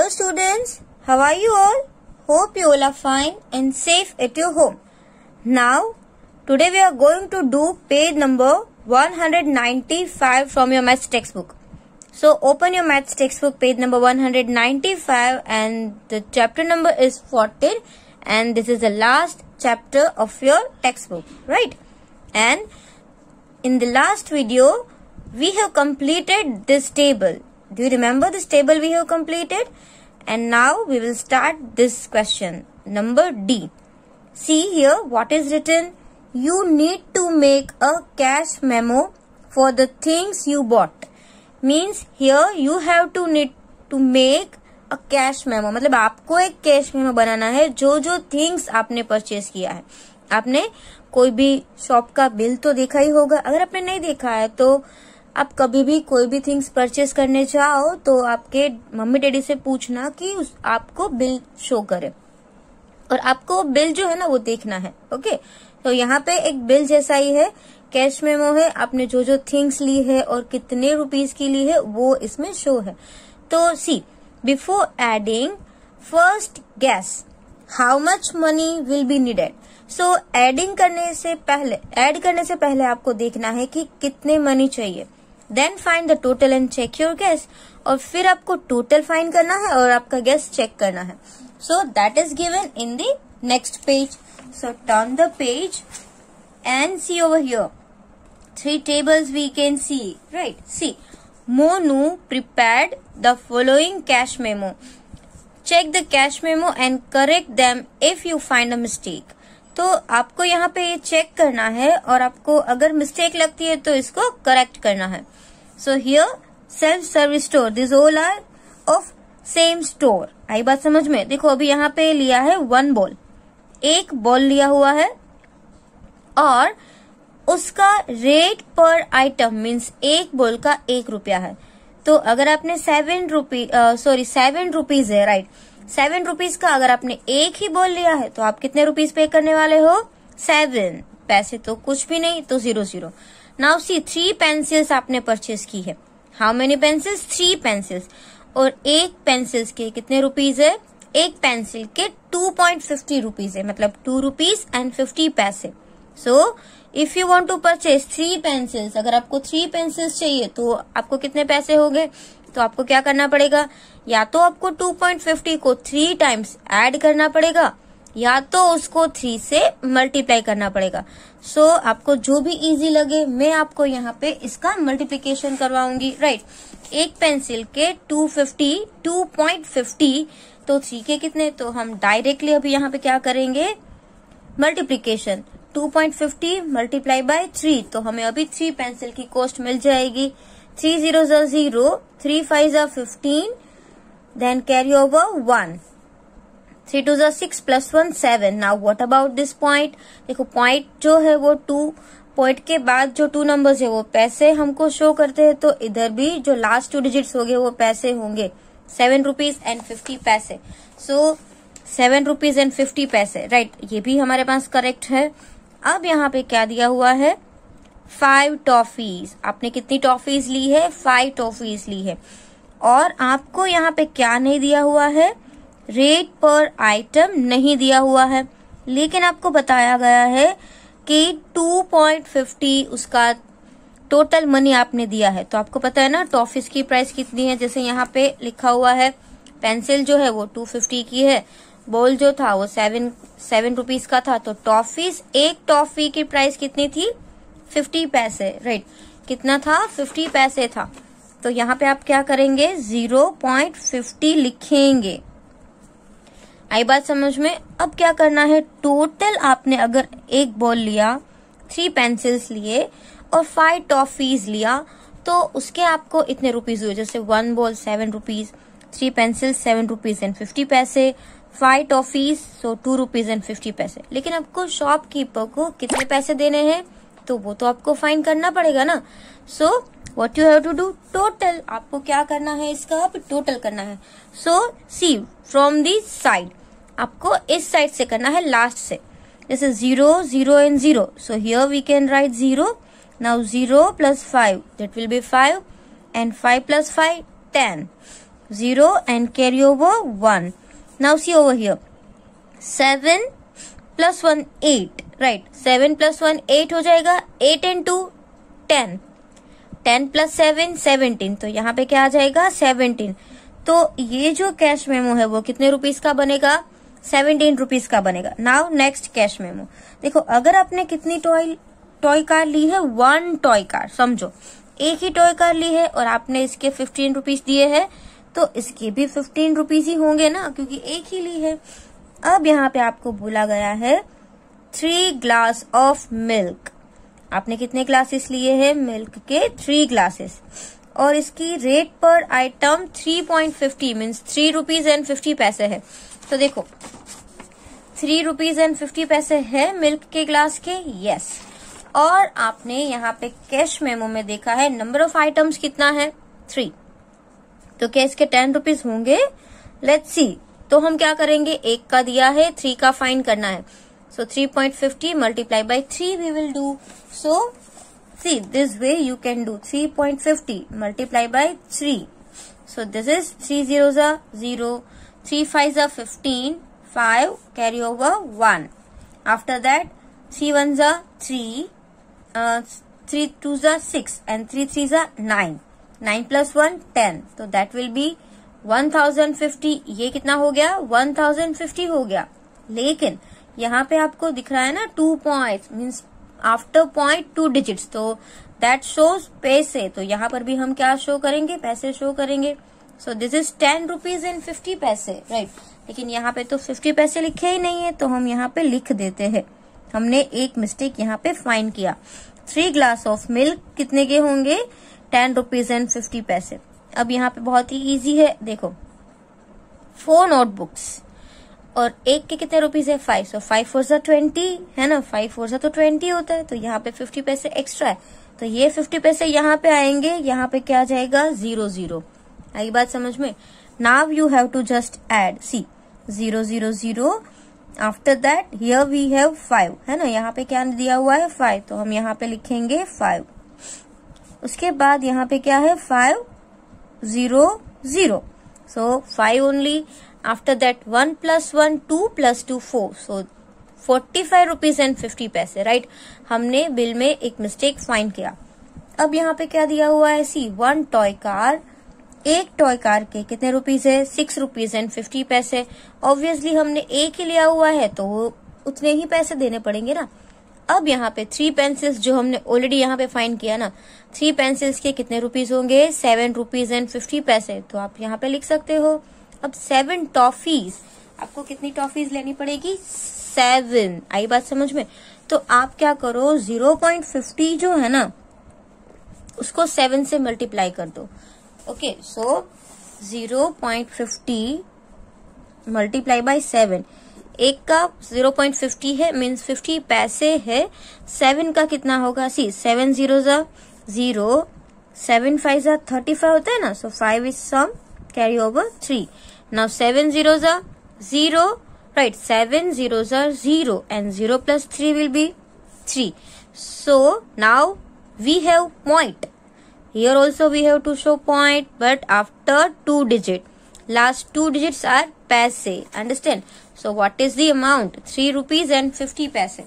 Hello students, how are you all? Hope you all are fine and safe at your home. Now, today we are going to do page number 195 from your maths textbook. So, open your maths textbook page number 195 and the chapter number is 14 and this is the last chapter of your textbook, right? And in the last video, we have completed this table. Do you remember this table we have completed? And now we will start this question. Number D. See here what is written. You need to make a cash memo for the things you bought. Means here you have to need to make a cash memo. मतलब आपको एक cash memo बनाना है जो जो things आपने purchase किया है. आपने कोई भी शॉप का बिल तो देखा ही होगा. अगर आपने नहीं देखा है तो आप कभी भी कोई भी थिंग्स परचेज करने चाहो तो आपके मम्मी डैडी से पूछना कि आपको बिल शो करे और आपको बिल जो है ना वो देखना है. ओके, तो यहाँ पे एक बिल जैसा ही है, कैश मेमो है. आपने जो जो थिंग्स ली है और कितने रुपीस की ली है वो इसमें शो है. तो see, before adding first guess how much money will be needed. So add करने से पहले आपको देखना है कि कितने मनी चाहिए. Then find the total and check your guess. और फिर आपको टोटल फाइंड करना है और आपका गेस चेक करना है. So that is given in the next page. So turn the page and see over here. 3 tables we can see, right? See, Monu prepared the following cash memo. Check the cash memo and correct them if you find a mistake. तो आपको यहाँ पे ये check करना है और आपको अगर मिस्टेक लगती है तो इसको करेक्ट करना है. So here self service store, these all are of same store. आई बात समझ में? देखो अभी यहाँ पे लिया है 1 बॉल, एक बॉल लिया हुआ है और उसका रेट पर आइटम मीन्स एक बॉल का 1 रुपया है. तो अगर आपने 7 रुपीज है, राइट, 7 रुपीज का अगर आपने एक ही बॉल लिया है तो आप कितने रुपीज पे करने वाले हो? 7. पैसे तो कुछ भी नहीं, तो 0. नाउ सी, 3 पेंसिल्स आपने परचेज की है. How many pencils? 3 पेंसिल्स. और एक पेंसिल्स के कितने रुपीज है? एक पेंसिल के 2.50 रुपीज है, मतलब 2 रुपीज एंड 50 पैसे. So, if you want to purchase 3 pencils, अगर आपको 3 pencils चाहिए तो आपको कितने पैसे हो गए? तो आपको क्या करना पड़ेगा? या तो आपको 2.50 को 3 टाइम्स ऐड करना पड़ेगा या तो उसको 3 से मल्टीप्लाई करना पड़ेगा. सो आपको जो भी इजी लगे, मैं आपको यहाँ पे इसका मल्टीप्लीकेशन करवाऊंगी, राइट. एक पेंसिल के 2.50 तो 3 के कितने? तो हम डायरेक्टली अभी यहाँ पे क्या करेंगे? मल्टीप्लीकेशन. 2.50 मल्टीप्लाई बाय 3, तो हमें अभी 3 पेंसिल की कॉस्ट मिल जाएगी. 3 0 0, 3 5 15, then carry over 1, 3 2 6 plus 1 7. Now what about this point? देखो पॉइंट जो है वो 2 पॉइंट के बाद जो 2 नंबर्स है वो पैसे हमको शो करते हैं, तो इधर भी जो लास्ट 2 डिजिट्स होंगे वो पैसे होंगे. 7 रुपीज एंड 50 पैसे. सो 7 रुपीज एंड 50 पैसे, राइट, ये भी हमारे पास करेक्ट है. अब यहाँ पे क्या दिया हुआ है? 5 टॉफीज. आपने कितनी टॉफीज ली है? 5 टॉफीज ली है. और आपको यहाँ पे क्या नहीं दिया हुआ है? रेट पर आइटम नहीं दिया हुआ है, लेकिन आपको बताया गया है कि 2.50 उसका टोटल मनी आपने दिया है. तो आपको पता है ना टॉफीज की प्राइस कितनी है. जैसे यहाँ पे लिखा हुआ है, पेंसिल जो है वो 250 की है, बॉल जो था वो 7 रुपीज का था. तो टॉफीज, एक टॉफी की प्राइस कितनी थी? 50 पैसे, राइट. कितना था? 50 पैसे था. तो यहाँ पे आप क्या करेंगे? 0.50 लिखेंगे. आई बात समझ में? अब क्या करना है? टोटल आपने अगर एक बॉल लिया, 3 पेंसिल्स लिए और 5 टॉफीज लिया तो उसके आपको इतने रुपीज हुए. जैसे 1 ball 7 rupees, 3 pencils 7 rupees and 50 पैसे, 5 टॉफीज सो 2 रुपीज एंड 50 पैसे. लेकिन आपको शॉपकीपर को कितने पैसे देने हैं तो वो तो आपको फाइंड करना पड़ेगा ना. So what you have to do? Total. आपको क्या करना है? इसका आप टोटल करना है. So see, from this side आपको इस साइड से करना है, लास्ट से. जैसे 0 0 and 0. So here we can write 0. Now 0 plus 5 that will be 5 and 5 plus 5 10. 0 and carry over 1. Now see over here. 7 plus 1 8, right? 7 plus 1 8 हो जाएगा. 8 and 2 10. 10 plus 7 17. तो यहाँ पे क्या आ जाएगा 17. तो ये जो कैश मेमो है वो कितने रुपीस का बनेगा 17 रुपीस का बनेगा. Now next cash memo. देखो अगर आपने कितनी टॉय कार ली है 1 टॉय कार, समझो एक ही टॉय कार ली है और आपने इसके 15 रुपीस दिए हैं तो इसके भी 15 रुपीस ही होंगे ना, क्योंकि एक ही ली है. अब यहाँ पे आपको बोला गया है 3 ग्लास ऑफ मिल्क. आपने कितने ग्लासेस लिए हैं मिल्क के 3 ग्लासेस और इसकी रेट पर आइटम 3.50 मीन्स 3 रुपीज एंड 50 पैसे है. तो देखो 3 रुपीज एंड 50 पैसे है मिल्क के ग्लास के. यस. और आपने यहाँ पे कैश मेमो में देखा है नंबर ऑफ आइटम्स कितना है 3. तो क्या इसके 10 रुपीज होंगे. Let's see. तो हम क्या करेंगे, एक का दिया है 3 का फाइंड करना है. So 3.50 multiply by 3 we will do. So see this way you can do 3.50 multiply by 3. So this is 3 zeros are 0, 3 5s are 15, 5 carry over 1. After that 3 1s are 3, 3 2s are 6 and 3 3s are 9. 9 plus 1 10. So that will be 1050. ये कितना हो गया 1050 हो गया. लेकिन यहाँ पे आपको दिख रहा है ना 2 points means after point 2 digits. तो दैट शोज पैसे. तो यहाँ पर भी हम क्या शो करेंगे पैसे शो करेंगे. So this is 10 rupees and 50 पैसे, राइट. लेकिन यहाँ पे तो 50 पैसे लिखे ही नहीं है तो हम यहाँ पे लिख देते हैं. हमने एक मिस्टेक यहाँ पे फाइंड किया. 3 ग्लास ऑफ मिल्क कितने के होंगे 10 रुपीज एंड 50 पैसे. अब यहाँ पे बहुत ही इजी है. देखो 4 नोटबुक्स और एक के कितने रुपीज है 5. सो 5 4 20 है ना. 5 4 तो 20 होता है. तो यहाँ पे 50 पैसे एक्स्ट्रा है तो ये 50 पैसे यहाँ पे आएंगे. यहाँ पे क्या आ जाएगा 0 0. आई बात समझ में. Now you have to just add. See 0 0 0. After that here we have 5 है ना. यहाँ पे क्या दिया हुआ है 5 तो हम यहाँ पे लिखेंगे 5. उसके बाद यहाँ पे क्या है 5 0 0. सो 5 only. After that 1 plus 1 2 plus 2 4. So 45 rupees and 50 पैसे, राइट. हमने बिल में एक मिस्टेक फाइंड किया. अब यहाँ पे क्या दिया हुआ है सी 1 टॉय कार. एक टॉय कार के कितने रुपीज है 6 रुपीज एंड 50 पैसे. ऑब्वियसली हमने एक ही लिया हुआ है तो वो उतने ही पैसे देने पड़ेंगे ना. अब यहाँ पे 3 पेंसिल्स जो हमने ऑलरेडी यहाँ पे फाइंड किया ना 3 पेंसिल्स के कितने रुपीज होंगे 7 रुपीज एंड 50 पैसे. तो आप यहाँ पे लिख सकते हो. अब 7 टॉफीज. आपको कितनी टॉफीज लेनी पड़ेगी 7. आई बात समझ में. तो आप क्या करो 0.50 जो है ना उसको 7 से मल्टीप्लाई कर दो. ओके. So 0.50 multiply by 7. एक का 0.50 है मीन्स 50 पैसे है. 7 का कितना होगा सी 7 zeros are 0, 7 5s are 35 होता है ना. सो 5 is sum carry over 3. Now 7 zeros are 0, right. 7 zeros are 0 and 0 plus 3 will be 3. So now we have point. Here also we have to show point but after 2 digit. Last 2 digits are paise. Understand? So what is the amount? 3 rupees and 50 paise.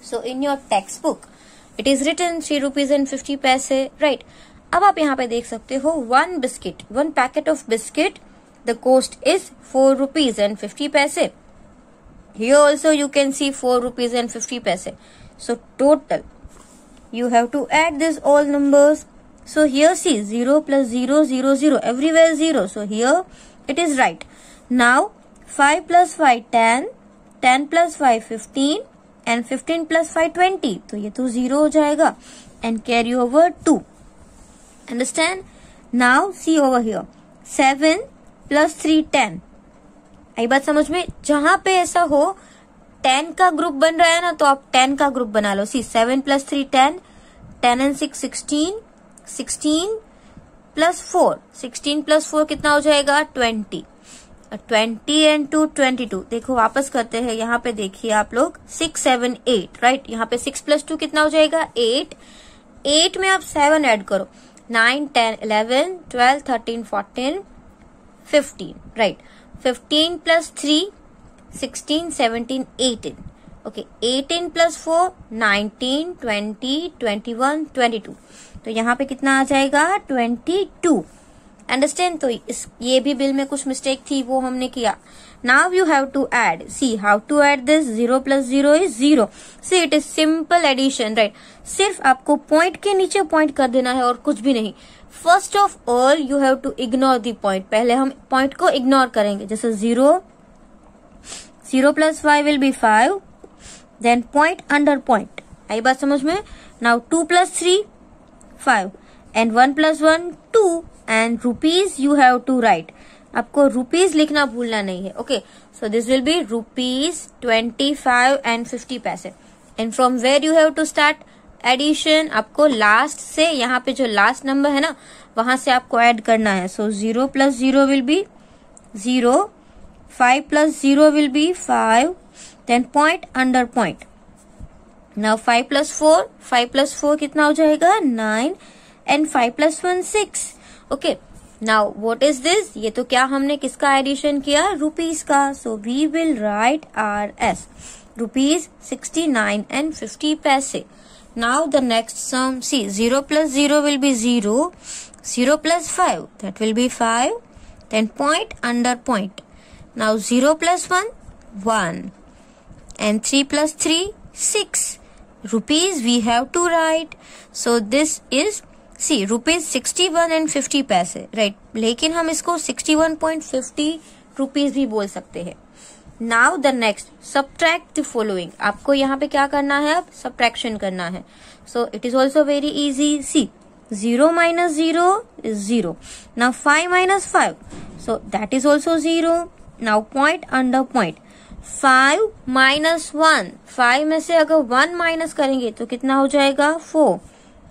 So in your textbook it is written 3 rupees and 50 paise, right. अब आप यहाँ पे देख सकते हो 1 biscuit, 1 packet of biscuit. The cost is 4 rupees and 50 paise. Here also you can see 4 rupees and 50 paise. So total you have to add this all numbers. So here see 0 plus 0 0 0 everywhere 0. So here it is right. Now 5 plus 5 10, 10 plus 5 15 and 15 plus 5 20. तो ये तो 0 हो जाएगा and carry over 2. Understand? Now see over here 7 plus 3 10. आई बात समझ में. जहां पे ऐसा हो 10 का ग्रुप बन रहा है ना तो आप 10 का ग्रुप बना लो. सी 7 plus 3 10, 10 and 6 16, 16 plus 4, 16 plus 4 कितना हो जाएगा 20. 20 and 2 22. देखो वापस करते हैं. यहाँ पे देखिए आप लोग 6 7 8, राइट. यहाँ पे 6 plus 2 कितना हो जाएगा 8. 8 में आप 7 ऐड करो 9 10 11 12 13 14 15, right? 15 plus 3, 16, 17, 18. Okay, 18 plus 4, 19, 20, 21, 22. तो यहाँ पे कितना आ जाएगा? 22. अंडरस्टैंड? तो ये भी बिल में कुछ मिस्टेक थी, वो हमने किया. Now you have to add. See how to add this. 0 plus 0 is 0. See it is simple addition, right? सिर्फ आपको पॉइंट के नीचे पॉइंट कर देना है और कुछ भी नहीं. First of all you have to ignore the point. पहले हम पॉइंट को इग्नोर करेंगे. जैसे 0 plus 5 will be 5. Then point under point. आई बात समझ में? Now 2 plus 3, 5. And 1 plus 1, 2. And rupees you have to write. आपको rupees लिखना भूलना नहीं है. Okay. So this will be rupees 25 and 50 पैसे. And from where you have to start addition? आपको लास्ट से, यहाँ पे जो लास्ट नंबर है ना, वहां से आपको ऐड करना है. So 0 plus 0 will be 0. 5 plus 0 will be 5. Then point under point. Now 5 plus 4. 5 plus 4 कितना हो जाएगा? 9. And 5 plus 1, 6. Okay. Now what is this? ये तो क्या हमने किसका एडिशन किया? रुपीज का. So we will write RS. Rupees 69 and 50 पैसे. Now the next sum. See, 0 plus 0 will be 0. 0 plus 5. That will be 5. Then point under point. Now 0 plus 1, 1. And 3 plus 3, 6. Rupees we have to write. So this is, see, rupees 61 and 50 पैसे, right? लेकिन हम इसको 61.50 rupees भी बोल सकते हैं. Now the next, subtract the following. आपको यहाँ पे क्या करना है? अब subtraction करना है. So it is also very easy. See, 0 minus 0 is 0. Now 5 minus 5. So that is also 0. Now point under point. 5 minus 1. 5 में से अगर 1 माइनस करेंगे तो कितना हो जाएगा? 4.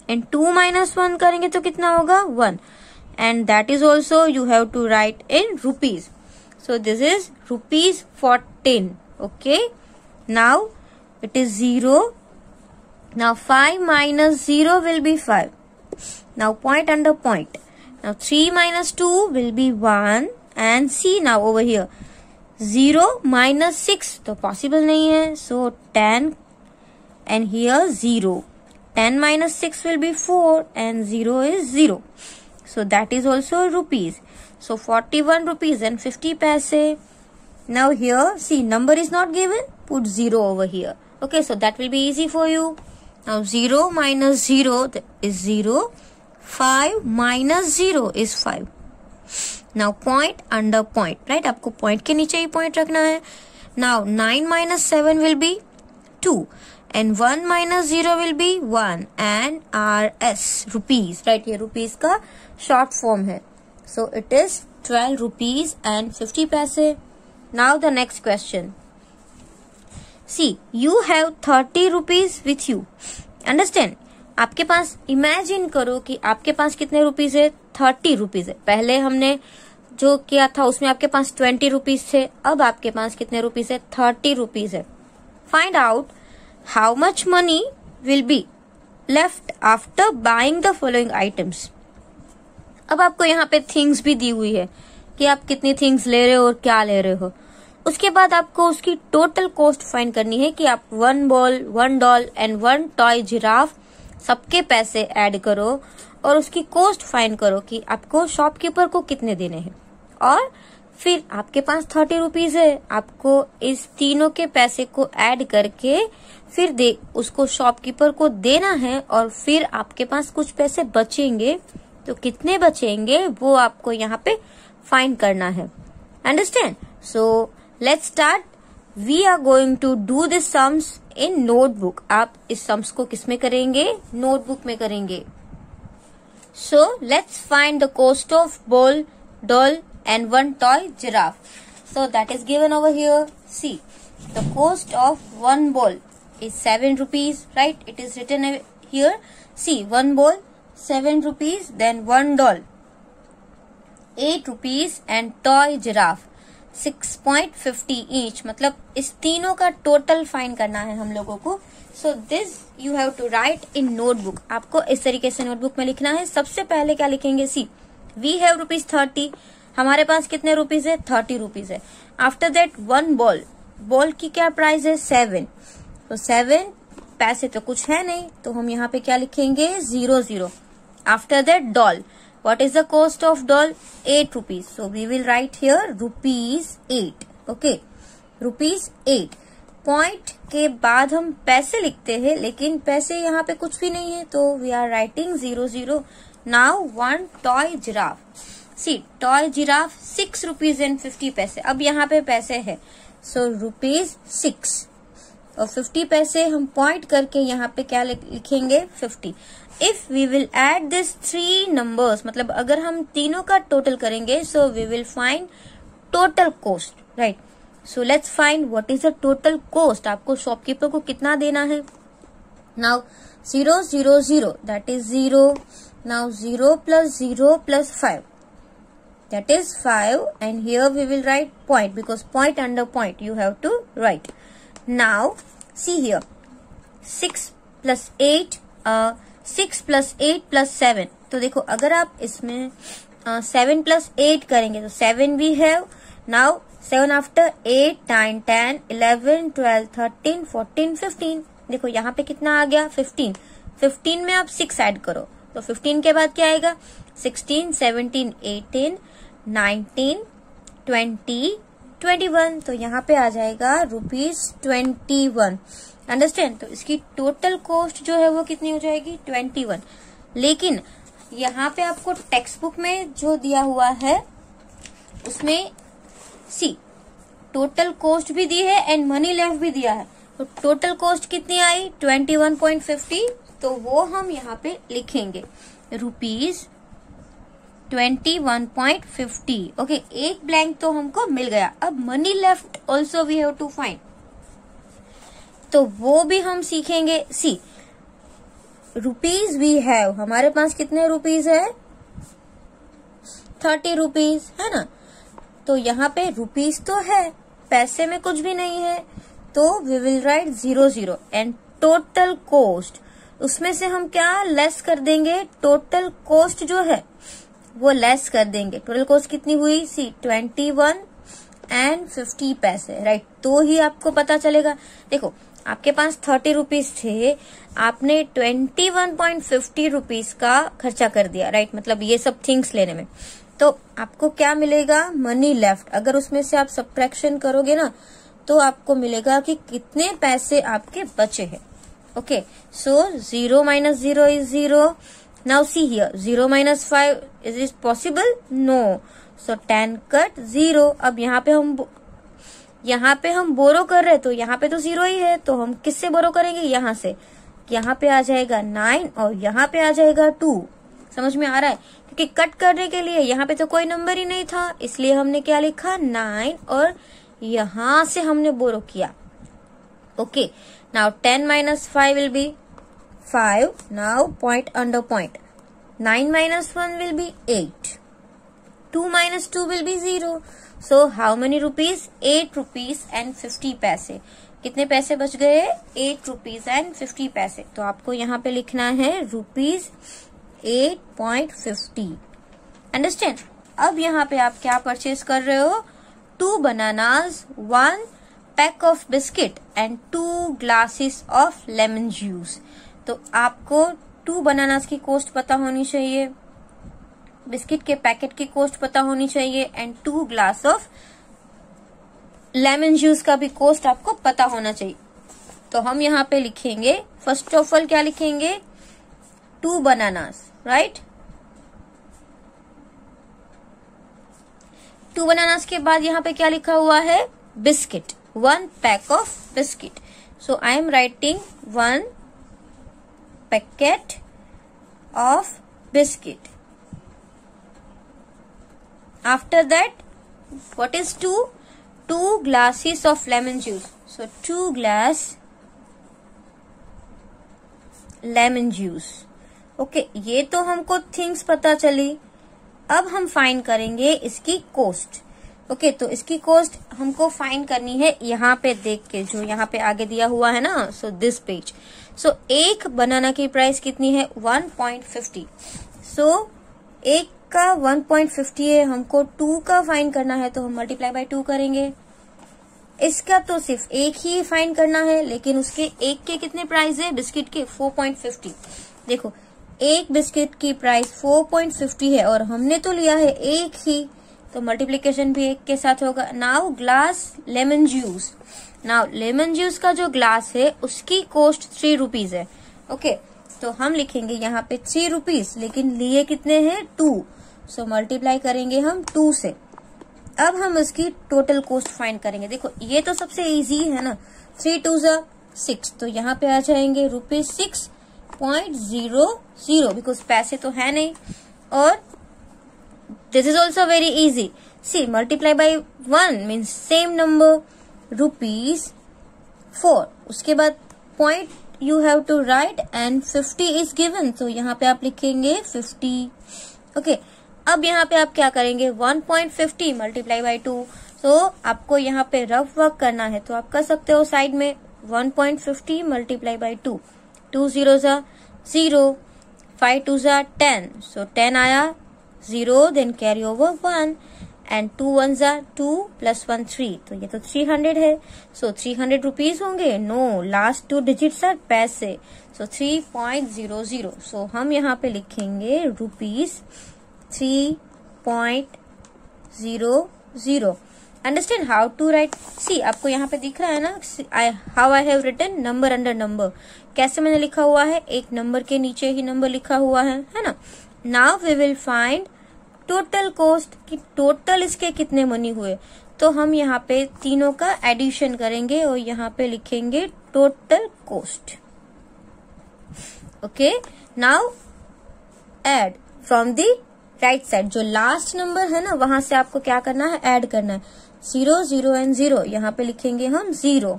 And 2 minus 1 करेंगे तो कितना होगा? 1. And that is also you have to write in rupees. So this is rupees 14. Okay. Now it is 0. Now 5 minus 0 will be 5. Now point under point. Now 3 minus 2 will be 1. And see now over here. 0 minus 6 तो possible नहीं है. So 10 and here 0. 10 minus 6 will be 4 and 0 is 0. So that is also rupees. So 41 rupees and 50 paise. Now here, see, number is not given. Put 0 over here. Okay, so that will be easy for you. Now 0 minus 0 is 0. 5 minus 0 is 5. Now point under point, right? आपको point के नीचे ही point रखना है. Now 9 minus 7 will be 2. And 1 minus 0 will be 1. And RS, rupees, right? ये rupees का short form है. So it is 12 rupees and 50 paise. Now the next question. See, you have 30 rupees with you. Understand? आपके पास, imagine करो कि आपके पास कितने rupees है? 30 rupees है. पहले हमने जो किया था उसमें आपके पास 20 रुपीज थे. अब आपके पास कितने रुपीज है? 30 रुपीज है. Find out how much money will be left after buying the following items. अब आपको यहाँ पे थिंग्स भी दी हुई है कि आप कितनी थिंग्स ले रहे हो और क्या ले रहे हो. उसके बाद आपको उसकी टोटल कॉस्ट फाइंड करनी है कि आप 1 ball, 1 doll and 1 toy giraffe सबके पैसे ऐड करो और उसकी कॉस्ट फाइंड करो कि आपको शॉपकीपर को कितने देने हैं. और फिर आपके पास 30 रुपीज है, आपको इस तीनों के पैसे को ऐड करके फिर उसको शॉपकीपर को देना है. और फिर आपके पास कुछ पैसे बचेंगे, तो कितने बचेंगे वो आपको यहाँ पे फाइंड करना है. Understand? So let's start. We are going to do this sums in notebook. आप इस सम्स को किसमें करेंगे? नोटबुक में करेंगे. So let's find the cost of ball, doll and 1 toy giraffe. So that is given over here. See, the cost of 1 ball is 7 rupees, right? It is written here. See, 1 ball 7 rupees, then 1 doll 8 rupees and toy giraffe 6.50 each. मतलब इस तीनों का total find करना है हम लोगों को. So this you have to write in notebook. आपको इस तरीके से नोटबुक में लिखना है. सबसे पहले क्या लिखेंगे? See, we have rupees 30. हमारे पास कितने रुपीज है? 30 रुपीज है। After that one ball, ball की क्या प्राइस है? 7। तो 7 पैसे तो कुछ है नहीं, तो हम यहाँ पे क्या लिखेंगे? 0 0। After that doll, what is the cost of doll? 8 rupees. So we will write here ₹8। Okay, ₹8। Point के बाद हम पैसे लिखते हैं, लेकिन पैसे यहाँ पे कुछ भी नहीं है, तो we are writing 0 0। Now one toy giraffe. See, toy giraffe 6 rupees and 50 पैसे। अब यहाँ पे पैसे है, सो ₹6 और 50 पैसे हम पॉइंट करके यहाँ पे क्या लिखेंगे? 50। If we will add this 3 numbers, मतलब अगर हम तीनों का टोटल करेंगे, so we will find total cost, right. So let's find what is the total cost. आपको शॉपकीपर को कितना देना है? Now 0 0 0, that is 0। Now 0 plus 0 plus 5, that is 5, and here we will write point, because point under point you have to write. Now see here, 6 plus 8 plus 7. तो देखो, अगर आप इसमें 7 plus 8 करेंगे तो 7 we have. Now 7 after 8, 9, 10, 11, 12, 13, 14, 15. देखो यहाँ पे कितना आ गया? 15। 15 में आप 6 ऐड करो, तो 15 के बाद क्या आएगा? 16, 17, 18, 19, 20, 21। तो यहाँ पे आ जाएगा ₹21। अंडरस्टैंड? तो इसकी टोटल कॉस्ट जो है वो कितनी हो जाएगी? 21। लेकिन यहाँ पे आपको टेक्स्ट बुक में जो दिया हुआ है उसमें सी, टोटल कॉस्ट भी दी है एंड मनी लेफ्ट भी दिया है। तो टोटल कॉस्ट कितनी आई? 21.50। तो वो हम यहाँ पे लिखेंगे ₹21.50। ओके, एक ब्लैंक तो हमको मिल गया। अब money left also we have to find, तो वो भी हम सीखेंगे। सी, रुपीज वी हैव, हमारे पास कितने रुपीज है? 30 रुपीज, है ना। तो यहाँ पे रुपीज तो है, पैसे में कुछ भी नहीं है, तो we will write 0 0 and total cost. उसमें से हम क्या लेस कर देंगे? टोटल कॉस्ट जो है वो लेस कर देंगे। टोटल कॉस्ट कितनी हुई? सी, 21.50 पैसे, राइट। तो ही आपको पता चलेगा। देखो, आपके पास 30 रुपीज थे, आपने 21.50 रुपीज का खर्चा कर दिया, राइट। मतलब ये सब थिंग्स लेने में, तो आपको क्या मिलेगा? Money left. अगर उसमें से आप सब्ट्रैक्शन करोगे ना, तो आपको मिलेगा कि कितने पैसे आपके बचे हैं। Okay, so 0 minus 0 is 0. Now see here, 0 minus 5, is it possible? No. So 10 cut 0. अब यहाँ पे हम बोरो कर रहे हैं, तो यहाँ पे तो 0 ही है, तो हम किससे बोरो करेंगे? यहाँ से। यहाँ पे आ जाएगा 9 और यहाँ पे आ जाएगा 2। समझ में आ रहा है? क्योंकि कट करने के लिए यहाँ पे तो कोई नंबर ही नहीं था, इसलिए हमने क्या लिखा? 9, और यहाँ से हमने बोरो किया। Okay. Now 10 minus 5 will be 5. Now point under point. 9 minus 1 will be 8. 2 minus 2 will be 0. So how many rupees? 8 rupees and 50 पैसे। कितने पैसे बच गए? 8 rupees and 50 पैसे। तो आपको यहाँ पे लिखना है ₹8.50। अंडरस्टैंड? अब यहाँ पे आप क्या परचेज कर रहे हो? 2 bananas, 1 pack of biscuit and 2 glasses of lemon juice. तो आपको 2 बनानास की कॉस्ट पता होनी चाहिए, बिस्किट के पैकेट की कॉस्ट पता होनी चाहिए, and 2 glass of lemon juice का भी कॉस्ट आपको पता होना चाहिए। तो हम यहाँ पे लिखेंगे, फर्स्ट ऑफ ऑल क्या लिखेंगे? 2 बनानास, राइट। 2 बनानास के बाद यहाँ पे क्या लिखा हुआ है? Biscuit, 1 pack of biscuit. So I am writing 1 packet of biscuit. After that, what is 2? 2 glasses of lemon juice. So 2 glass lemon juice. Okay, ये तो हमको थिंग्स पता चली। अब हम फाइंड करेंगे इसकी कॉस्ट। ओके, तो इसकी कॉस्ट हमको फाइंड करनी है यहाँ पे देख के, जो यहाँ पे आगे दिया हुआ है ना। So this page. एक बनाना की प्राइस कितनी है? 1.50। एक का 1.50 है, हमको 2 का फाइंड करना है तो हम मल्टीप्लाई बाय 2 करेंगे। इसका तो सिर्फ एक ही फाइंड करना है, लेकिन उसके एक के कितने प्राइस है बिस्किट के 4.50। देखो एक बिस्किट की प्राइस 4.50 है और हमने तो लिया है एक ही, तो मल्टीप्लीकेशन भी एक के साथ होगा। Now glass lemon juice, now lemon juice का जो ग्लास है उसकी कॉस्ट 3 रुपीज है। ओके, तो हम लिखेंगे यहाँ पे 3 रुपीज, लेकिन लिए कितने हैं 2, सो मल्टीप्लाई करेंगे हम 2 से। अब हम इसकी टोटल कॉस्ट फाइंड करेंगे। देखो ये तो सबसे इजी है ना, 3 2 6, तो यहाँ पे आ जाएंगे ₹6.00, बिकॉज पैसे तो है नहीं। और this is also very easy, see multiply by 1 means same number ₹4। उसके बाद point you have to write and 50 is given, तो यहाँ पे आप लिखेंगे 50। ओके, अब यहाँ पे आप क्या करेंगे 1.50 मल्टीप्लाई बाई 2। तो आपको यहाँ पे रफ वर्क करना है तो आप कर सकते हो साइड में 1.50 मल्टीप्लाई बाई 2, 2 0 0, 5 2 10, सो 10 आया 0, then carry over 1 and 2 1 2 plus 1 3, तो ये तो 300 है, सो 300 रुपीज होंगे। नो, लास्ट 2 डिजिट्स आर पैसे, सो 3.00, सो हम यहाँ पे लिखेंगे ₹3.00। Understand how to write, see आपको यहाँ पे दिख रहा है ना how I have written number under number, कैसे मैंने लिखा हुआ है, एक नंबर के नीचे ही नंबर लिखा हुआ है ना। Now we will find total cost, कि टोटल इसके कितने मनी हुए, तो हम यहाँ पे तीनों का एडिशन करेंगे और यहाँ पे लिखेंगे total cost. Okay, now add from the right side, जो लास्ट नंबर है ना वहां से आपको क्या करना है, ऐड करना है। 0 0 एंड 0, यहाँ पे लिखेंगे हम 0।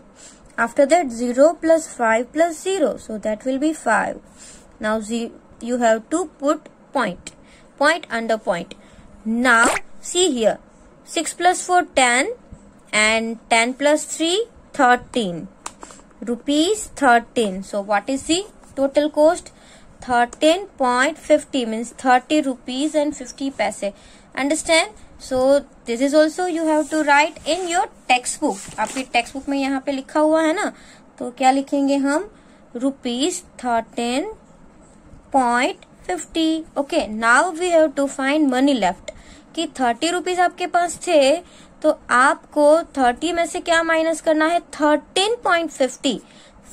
After that 0 plus 5 plus 0, so that will be 5। Now you have to put point under point. Now see here, 6 plus 4 10 and 10 plus 3 13, rupees 13. So what is the total cost? 13.50 means 30 rupees and 50 paise. Understand? So this is also you have to write in your textbook. आपकी text book में यहाँ पे लिखा हुआ है ना, तो क्या लिखेंगे हम, ₹13.50. Okay, now we have to find money left, कि 30 रुपीज आपके पास थे तो आपको 30 में से क्या माइनस करना है, 13.50,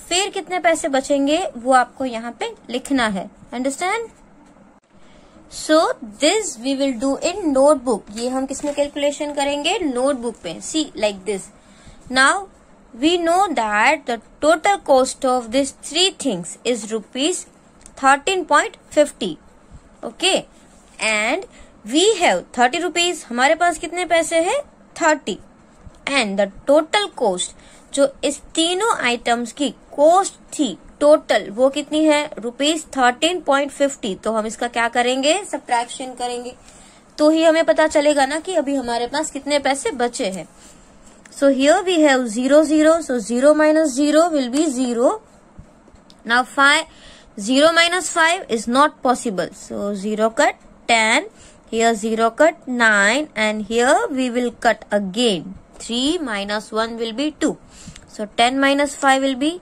फिर कितने पैसे बचेंगे वो आपको यहाँ पे लिखना है। Understand? So this we will do in notebook. ये हम किसमें कैलकुलेशन करेंगे, नोटबुक पे। See like this, now we know that the total cost of this 3 things is ₹13.50. Okay, and we have 30 rupees, हमारे पास कितने पैसे हैं, 30, एंड द टोटल कॉस्ट, जो इस तीनों आइटम्स की कॉस्ट थी टोटल, वो कितनी है, ₹13.50. तो हम इसका क्या करेंगे, सब्ट्रैक्शन करेंगे, तो ही हमें पता चलेगा ना कि अभी हमारे पास कितने पैसे बचे हैं। So here we have 0 0, so 0 minus 0 will be 0. Now 0 minus 5 is not possible, so 0 cut 10, here 0 cut 9, and here we will cut again. 3 minus 1 will be 2. So 10 minus 5 will be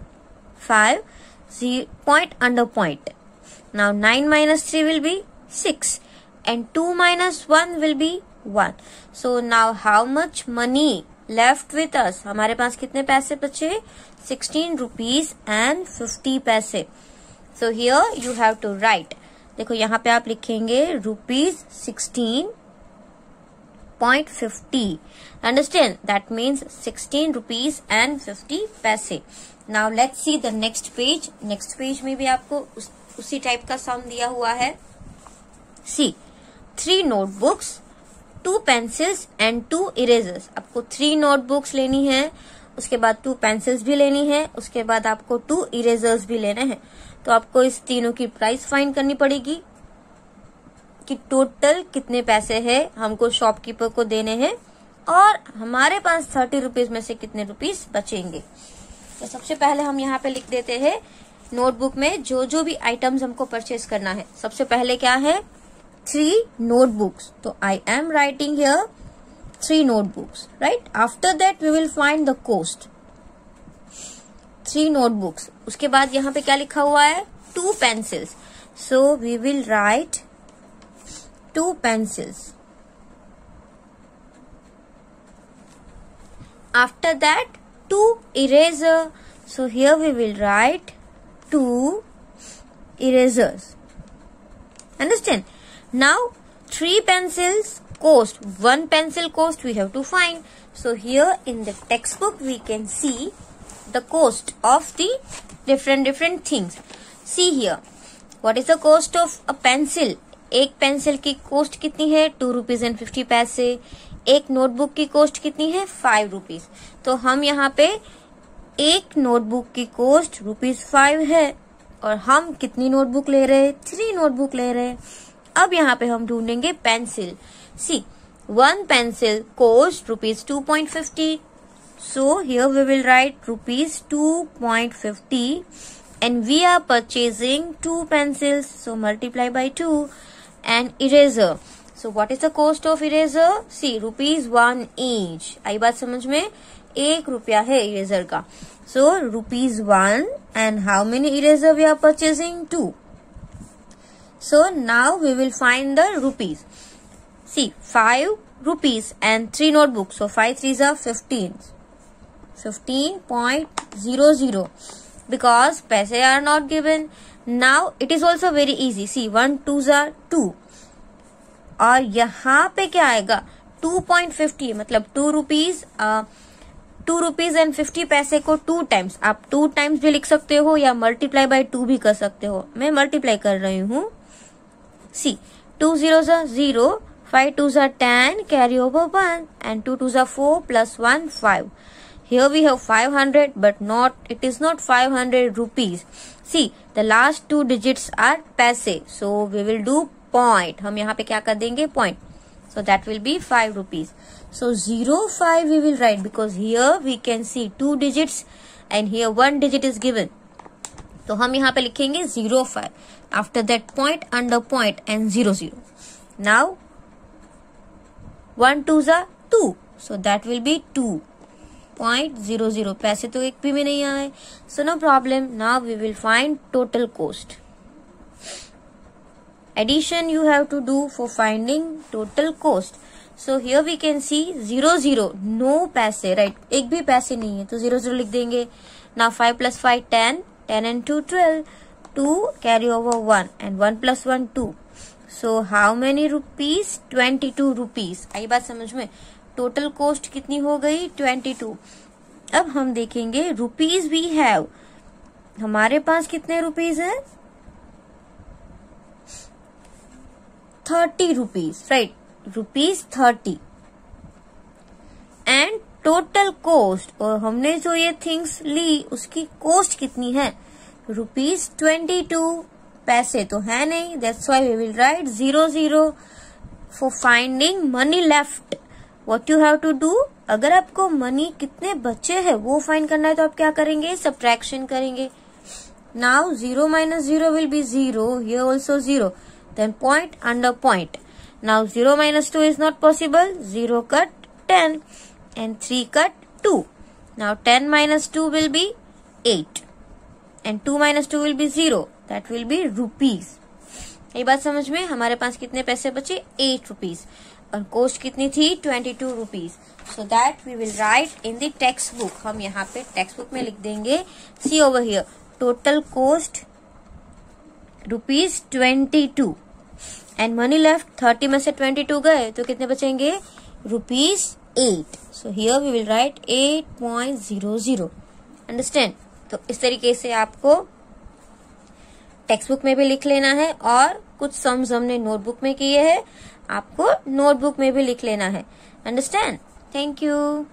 5, point under point. Now 9 minus 3 will be 6, and 2 minus 1 will be 1. So now how much money left with us? हमारे पास कितने पैसे बचे, 16 rupees and 50 पैसे. So here you have to write. देखो यहाँ पे आप लिखेंगे ₹16.50. Understand? That means 16 rupees and 50 पैसे. Now let's see the next page. Next page में भी आपको उसी टाइप का सम दिया हुआ है. See, 3 notebooks, 2 pencils and 2 erasers. आपको 3 notebooks लेनी है, उसके बाद 2 pencils भी लेनी है, उसके बाद आपको 2 erasers भी लेने हैं. तो आपको इस तीनों की प्राइस फाइंड करनी पड़ेगी कि टोटल कितने पैसे हैं हमको शॉपकीपर को देने हैं, और हमारे पास 30 रुपीज में से कितने रुपीज बचेंगे. तो सबसे पहले हम यहाँ पे लिख देते हैं नोटबुक में जो जो भी आइटम्स हमको परचेज करना है. सबसे पहले क्या है, 3 notebooks. So I am writing here 3 notebooks, right? After that we will find the cost. 3 notebooks. उसके बाद यहाँ पे क्या लिखा हुआ है? 2 pencils. So we will write 2 pencils. After that 2 eraser. So here we will write 2 erasers. Understand? Now 3 pencils cost. 1 pencil cost we have to find. So here in the textbook we can see the cost of the different things. See here. What is the cost of a pencil? एक pencil की coast कितनी है? 2 rupees and 50 पैसे. एक notebook की coast कितनी है? 5 rupees. तो हम यहाँ पे एक नोटबुक की कोस्ट ₹5 है और हम कितनी नोटबुक ले रहे हैं? 3 नोटबुक ले रहे हैं. अब यहाँ पे हम ढूंढेंगे pencil. C 1 pencil cost ₹2.50. So here we will write ₹2.50 and we are purchasing 2 pencils. So multiply by 2 and eraser. So what is the cost of eraser? See ₹1 each. आई बात समझ में? 1 रुपया है इरेजर का. So ₹1 and how many eraser we are purchasing? 2. So now we will find the rupees. See 5 rupees and 3 notebooks. So 5 3s are 15. 15.00 because पैसे are not given. Now it is also very easy. See 1 2s are 2 और यहाँ पे क्या आएगा? 2.50 मतलब 2 rupees. 2 rupees and 50 पैसे को 2 times. आप 2 times भी लिख सकते हो या multiply by 2 भी कर सकते हो. मैं multiply कर रही हूँ. See 2 zeros are 0, 5 2s are 10, carry over 1 and 2 2s are 4 plus 1 5. Here we have 500 but it is not 500 rupees. See the last 2 digits are पैसे. So we will do point. हम यहाँ पे क्या कर देंगे? Point. So that will be 5 rupees. So 05 we will write because here we can see 2 digits and here 1 digit is given. तो हम यहाँ पे लिखेंगे 05. After that point under point and 00. Now 1 2s are 2. So that will be 2.00. पैसे तो एक भी में नहीं आए. So no problem. Now we will find total cost. Addition you have to do for finding total cost. So here we can see 00. No पैसे, right? एक भी पैसे नहीं है तो 00 लिख देंगे. Now 5 plus 5 10. 10 and 2 12. 2 carry over 1 and 1 plus 1 2. So how many rupees? 22 rupees. आई बात समझ में? टोटल कोस्ट कितनी हो गई? 22. अब हम देखेंगे रुपीज वी हैव. हमारे पास कितने रुपीज हैं? 30 rupees, right? ₹30 and total cost. और हमने जो ये थिंग्स ली उसकी कोस्ट कितनी है? ₹22. पैसे तो है नहीं. That's why we will write 00 for finding money left. What you have to do? अगर आपको मनी कितने बचे हैं वो फाइंड करना है तो आप क्या करेंगे? सब्ट्रैक्शन करेंगे. Now 0 minus 0 will be 0. Here also 0. Then point under point. Now 0 minus 2 is not possible. 0 cut 10 and 3 cut 2. Now 10 minus 2 will be 8 and 2 minus 2 will be 0. That will be rupees. ये बात समझ में? हमारे पास कितने पैसे बचे? 8 rupees. और कोस्ट कितनी थी? 22 rupees. So that we will write in the textbook. हम यहाँ पे textbook में लिख देंगे. See over here. Total cost ₹22 and money left 30 में से 22 गए तो कितने बचेंगे? ₹8. So here we will write 8.00. Understand? तो इस तरीके से आपको टेक्स्ट बुक में भी लिख लेना है और कुछ सम्स हमने नोटबुक में किए हैं, आपको नोटबुक में भी लिख लेना है. अंडरस्टैंड? Thank you.